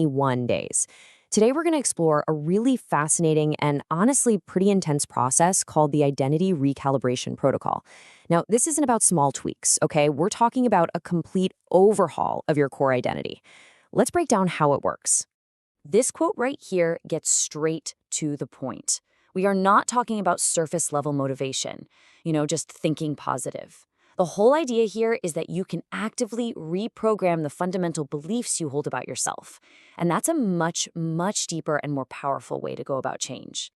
21 days. Today, we're going to explore a really fascinating and honestly pretty intense process called the Identity Recalibration Protocol. Now, this isn't about small tweaks, okay? We're talking about a complete overhaul of your core identity. Let's break down how it works. This quote right here gets straight to the point. We are not talking about surface level motivation, just thinking positive. The whole idea here is that you can actively reprogram the fundamental beliefs you hold about yourself. And that's a much, much deeper and more powerful way to go about change.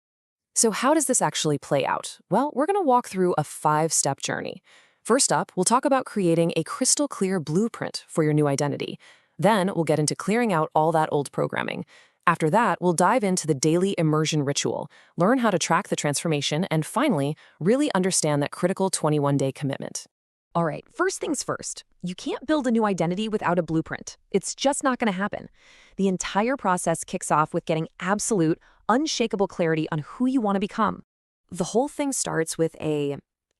So how does this actually play out? Well, we're going to walk through a 5-step journey. First up, we'll talk about creating a crystal clear blueprint for your new identity. Then we'll get into clearing out all that old programming. After that, we'll dive into the daily immersion ritual, learn how to track the transformation, and finally, really understand that critical 21-day commitment. All right, first things first. You can't build a new identity without a blueprint. It's just not going to happen. The entire process kicks off with getting absolute, unshakable clarity on who you want to become. The whole thing starts with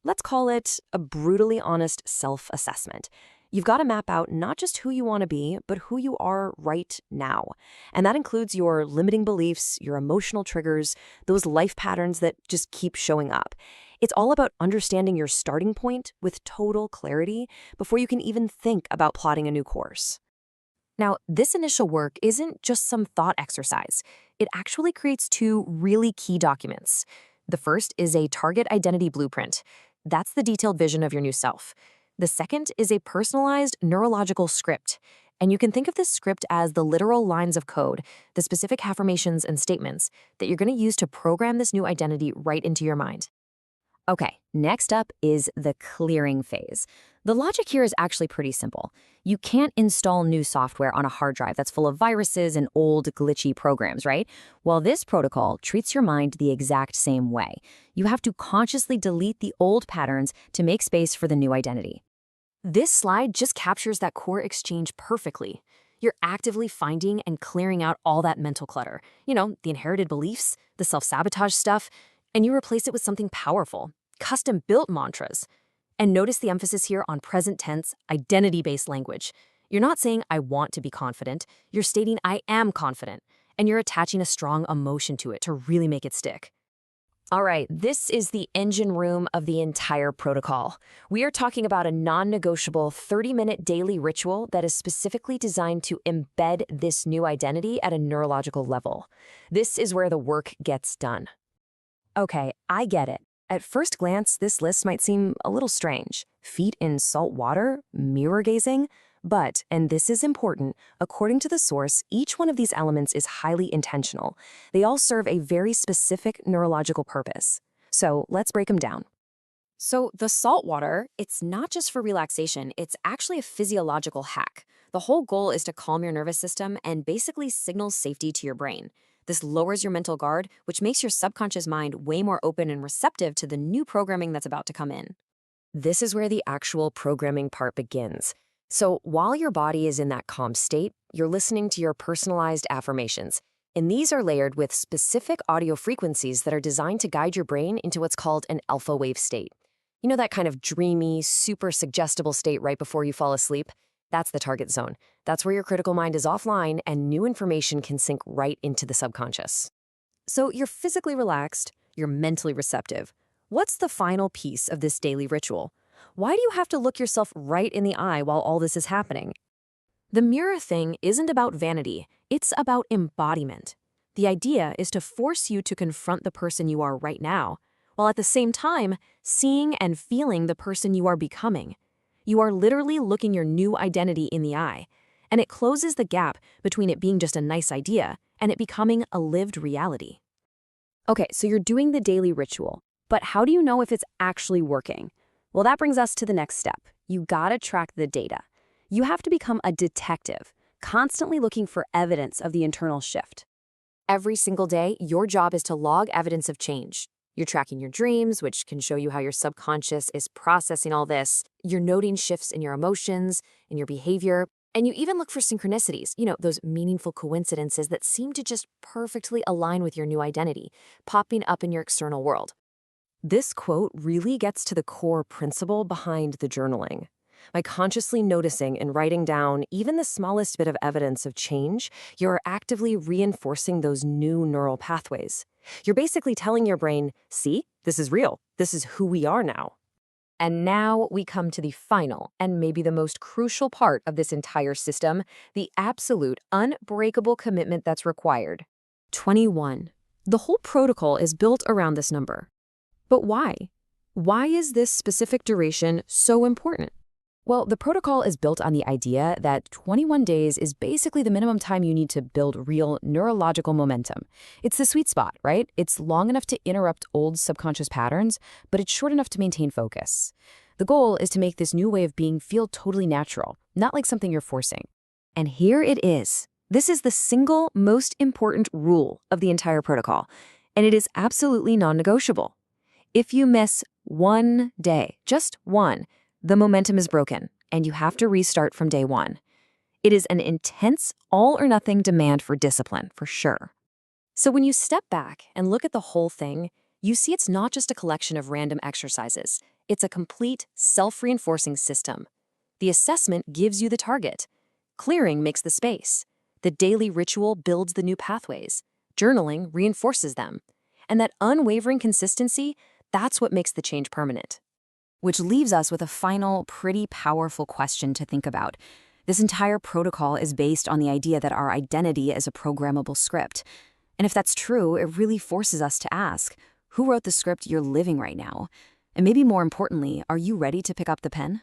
let's call it a brutally honest self-assessment. You've got to map out not just who you want to be, but who you are right now. And that includes your limiting beliefs, your emotional triggers, those life patterns that just keep showing up. It's all about understanding your starting point with total clarity before you can even think about plotting a new course. Now, this initial work isn't just some thought exercise. It actually creates 2 really key documents. The first is a target identity blueprint. That's the detailed vision of your new self. The second is a personalized neurological script. And you can think of this script as the literal lines of code, the specific affirmations and statements that you're going to use to program this new identity right into your mind. Okay, next up is the clearing phase. The logic here is actually pretty simple. You can't install new software on a hard drive that's full of viruses and old, glitchy programs, right? Well, this protocol treats your mind the exact same way. You have to consciously delete the old patterns to make space for the new identity. This slide just captures that core exchange perfectly. You're actively finding and clearing out all that mental clutter. The inherited beliefs, the self-sabotage stuff, and you replace it with something powerful, custom-built mantras. And notice the emphasis here on present tense, identity-based language. You're not saying, I want to be confident. You're stating, I am confident. And you're attaching a strong emotion to it to really make it stick. All right, this is the engine room of the entire protocol. We are talking about a non-negotiable 30-minute daily ritual that is specifically designed to embed this new identity at a neurological level. This is where the work gets done. Okay, I get it. At first glance, this list might seem a little strange. Feet in salt water, mirror gazing. But, and this is important, according to the source, each one of these elements is highly intentional. They all serve a very specific neurological purpose. So let's break them down. So the salt water, it's not just for relaxation, it's actually a physiological hack. The whole goal is to calm your nervous system and basically signal safety to your brain. This lowers your mental guard, which makes your subconscious mind way more open and receptive to the new programming that's about to come in. This is where the actual programming part begins. So while your body is in that calm state, you're listening to your personalized affirmations. And these are layered with specific audio frequencies that are designed to guide your brain into what's called an alpha wave state. That kind of dreamy, super suggestible state right before you fall asleep? That's the target zone. That's where your critical mind is offline and new information can sink right into the subconscious. So you're physically relaxed, you're mentally receptive. What's the final piece of this daily ritual? Why do you have to look yourself right in the eye while all this is happening? The mirror thing isn't about vanity, it's about embodiment. The idea is to force you to confront the person you are right now, while at the same time seeing and feeling the person you are becoming. You are literally looking your new identity in the eye, and it closes the gap between it being just a nice idea and it becoming a lived reality. Okay, so you're doing the daily ritual, but how do you know if it's actually working? Well, that brings us to the next step. You gotta track the data. You have to become a detective, constantly looking for evidence of the internal shift. Every single day, your job is to log evidence of change. You're tracking your dreams, which can show you how your subconscious is processing all this. You're noting shifts in your emotions, in your behavior, and you even look for synchronicities, those meaningful coincidences that seem to just perfectly align with your new identity, popping up in your external world. This quote really gets to the core principle behind the journaling. By consciously noticing and writing down even the smallest bit of evidence of change, you're actively reinforcing those new neural pathways. You're basically telling your brain, see, this is real. This is who we are now. And now we come to the final and maybe the most crucial part of this entire system, the absolute, unbreakable commitment that's required. 21. The whole protocol is built around this number. But why? Why is this specific duration so important? Well, the protocol is built on the idea that 21 days is basically the minimum time you need to build real neurological momentum. It's the sweet spot, right? It's long enough to interrupt old subconscious patterns, but it's short enough to maintain focus. The goal is to make this new way of being feel totally natural, not like something you're forcing. And here it is. This is the single most important rule of the entire protocol, and it is absolutely non-negotiable. If you miss one day, just one, the momentum is broken, and you have to restart from day one. It is an intense, all-or-nothing demand for discipline, for sure. So when you step back and look at the whole thing, you see it's not just a collection of random exercises. It's a complete, self-reinforcing system. The assessment gives you the target. Clearing makes the space. The daily ritual builds the new pathways. Journaling reinforces them. And that unwavering consistency, that's what makes the change permanent. Which leaves us with a final, pretty powerful question to think about. This entire protocol is based on the idea that our identity is a programmable script. And if that's true, it really forces us to ask, who wrote the script you're living right now? And maybe more importantly, are you ready to pick up the pen?